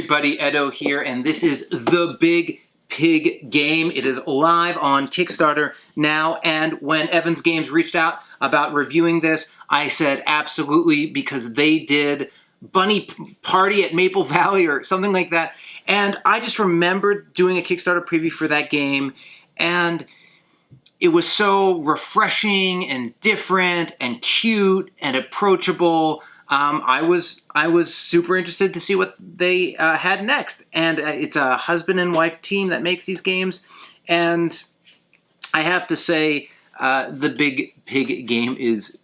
everybody, Edo here, and this is The Big Pig Game. It is live on Kickstarter now, and when Evans Games reached out about reviewing this, I said absolutely, because they did Bunny Party at Maple Valley or something like that, and I just remembered doing a Kickstarter preview for that game, and it was so refreshing and different and cute and approachable. I was super interested to see what they had next, and it's a husband and wife team that makes these games, and I have to say the Big Pig Game is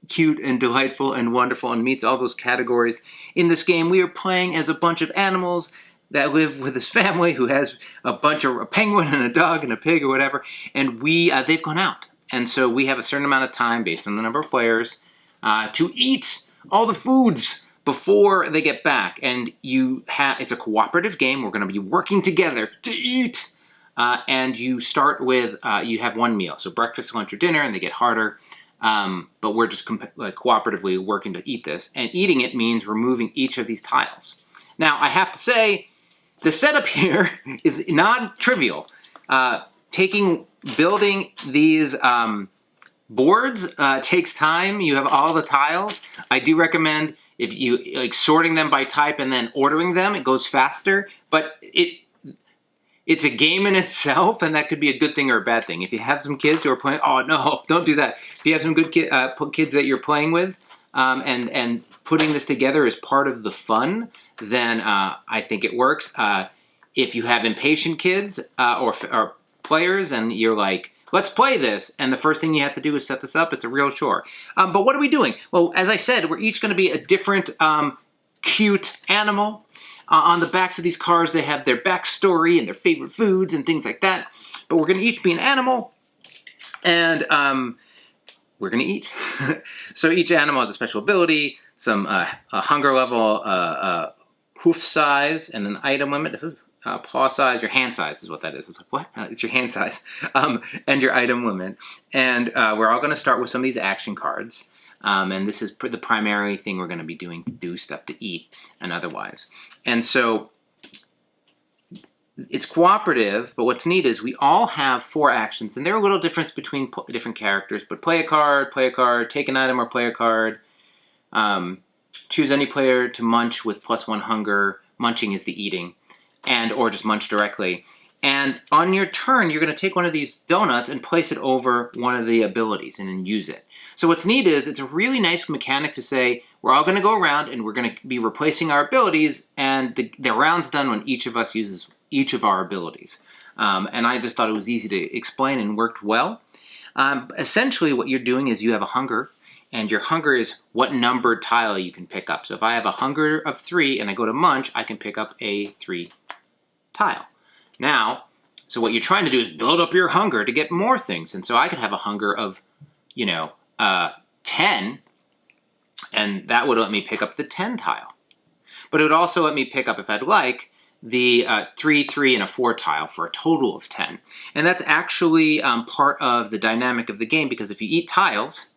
cute and delightful and wonderful and meets all those categories. In this game, we are playing as a bunch of animals that live with his family, who has a penguin and a dog and a pig or whatever, and they've gone out, and so we have a certain amount of time based on the number of players to eat all the foods before they get back. And it's a cooperative game. We're going to be working together to eat. And you start with, you have one meal. So breakfast, lunch, or dinner, and they get harder. But we're just cooperatively working to eat this. And eating it means removing each of these tiles. Now, I have to say, the setup here is not trivial. Building these boards takes time. You have all the tiles. I do recommend if you sorting them by type and then ordering them, it goes faster. But it's a game in itself, and that could be a good thing or a bad thing. If you have some kids who are playing, oh no, don't do that. If you have some good kids that you're playing with, and putting this together is part of the fun, then I think it works. If you have impatient kids or players, and you're like, let's play this, and the first thing you have to do is set this up, it's a real chore. But what are we doing? Well, as I said, we're each going to be a different cute animal. On the backs of these cards, they have their backstory and their favorite foods and things like that. But we're going to each be an animal, and we're going to eat. So each animal has a special ability, some a hunger level, hoof size, and an item limit. Paw size, your hand size is what that is. It's like, what? It's your hand size. And your item limit. And we're all going to start with some of these action cards. And this is the primary thing we're going to be doing to do stuff to eat and otherwise. And so it's cooperative, but what's neat is we all have 4 actions, and there are a little difference between different characters, but play a card, take an item or play a card, choose any player to munch with +1 hunger. Munching is the eating. Or just munch directly. And on your turn, you're going to take one of these donuts and place it over one of the abilities and then use it. So what's neat is it's a really nice mechanic to say, we're all going to go around and we're going to be replacing our abilities, and the round's done when each of us uses each of our abilities. And I just thought it was easy to explain and worked well. Essentially what you're doing is you have a hunger, and your hunger is what numbered tile you can pick up. So if I have a hunger of 3 and I go to munch, I can pick up a 3 tile. Now, so what you're trying to do is build up your hunger to get more things. And so I could have a hunger of, 10, and that would let me pick up the 10 tile. But it would also let me pick up, if I'd like, the 3, 3, and a 4 tile for a total of 10. And that's actually part of the dynamic of the game, because if you eat tiles,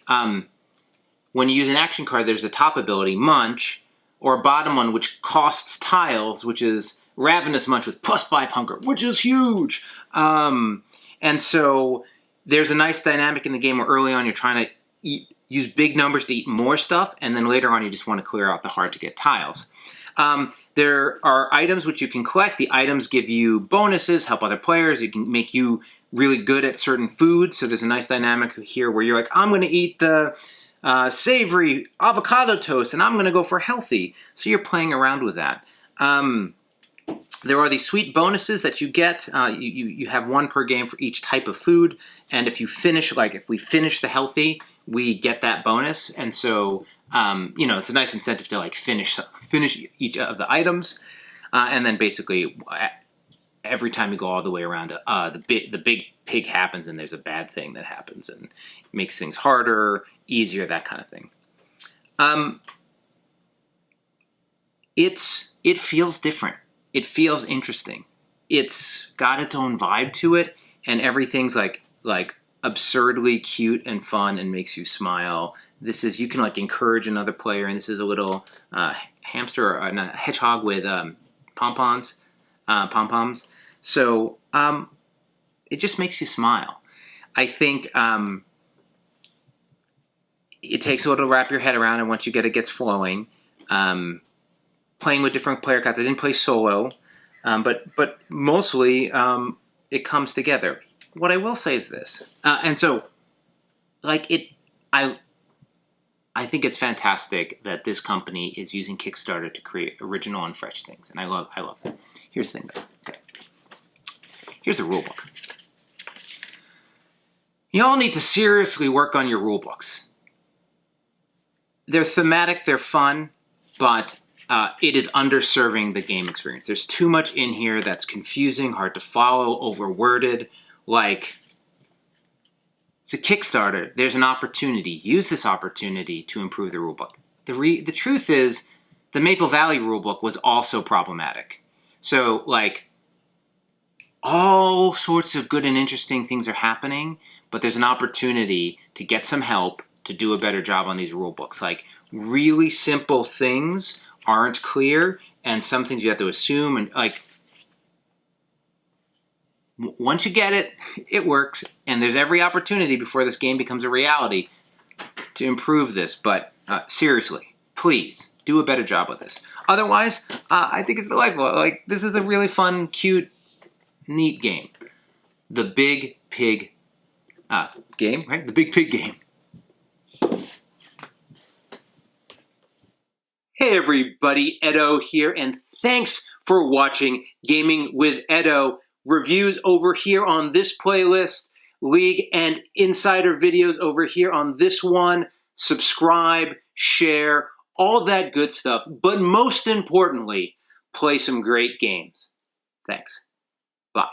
when you use an action card, there's a top ability, munch, or a bottom one, which costs tiles, which is Ravenous Munch with +5 hunger, which is huge. And so there's a nice dynamic in the game where early on you're trying to use big numbers to eat more stuff, and then later on you just want to clear out the hard to get tiles. There are items which you can collect. The items give you bonuses, help other players. It can make you really good at certain foods. So there's a nice dynamic here where you're like, I'm going to eat the savory avocado toast, and I'm going to go for healthy. So you're playing around with that. There are these sweet bonuses that you get. You have 1 per game for each type of food, and if you finish, if we finish the healthy, we get that bonus. And so, it's a nice incentive to finish each of the items, and then basically every time you go all the way around, the big pig happens, and there's a bad thing that happens, and it makes things harder, easier, that kind of thing. It feels different. It feels interesting. It's got its own vibe to it, and everything's like absurdly cute and fun and makes you smile. This is, you can like encourage another player, and this is a little hamster or a hedgehog with pom-poms. So it just makes you smile. I think it takes a little to wrap your head around, and once you get it gets flowing. Playing with different player cards. I didn't play solo, but mostly it comes together. What I will say is this, and so like I think it's fantastic that this company is using Kickstarter to create original and fresh things, and I love that. Here's the thing, though. Okay. Here's the rule book. Y'all need to seriously work on your rule books. They're thematic, they're fun, but it is underserving the game experience. There's too much in here that's confusing, hard to follow, overworded. Like, it's a Kickstarter. There's an opportunity. Use this opportunity to improve the rulebook. The truth is, the Maple Valley rulebook was also problematic. So, like, all sorts of good and interesting things are happening, but there's an opportunity to get some help to do a better job on these rulebooks. Like, really simple things aren't clear, and some things you have to assume, and like, once you get it, it works, and there's every opportunity before this game becomes a reality to improve this. But seriously, please do a better job with this. Otherwise, I think it's delightful. Like, this is a really fun, cute, neat game. The Big Pig game, right? The Big Pig game. Hey everybody, Edo here, and thanks for watching Gaming with Edo. Reviews over here on this playlist, League and Insider videos over here on this one. Subscribe, share, all that good stuff. But most importantly, play some great games. Thanks. Bye.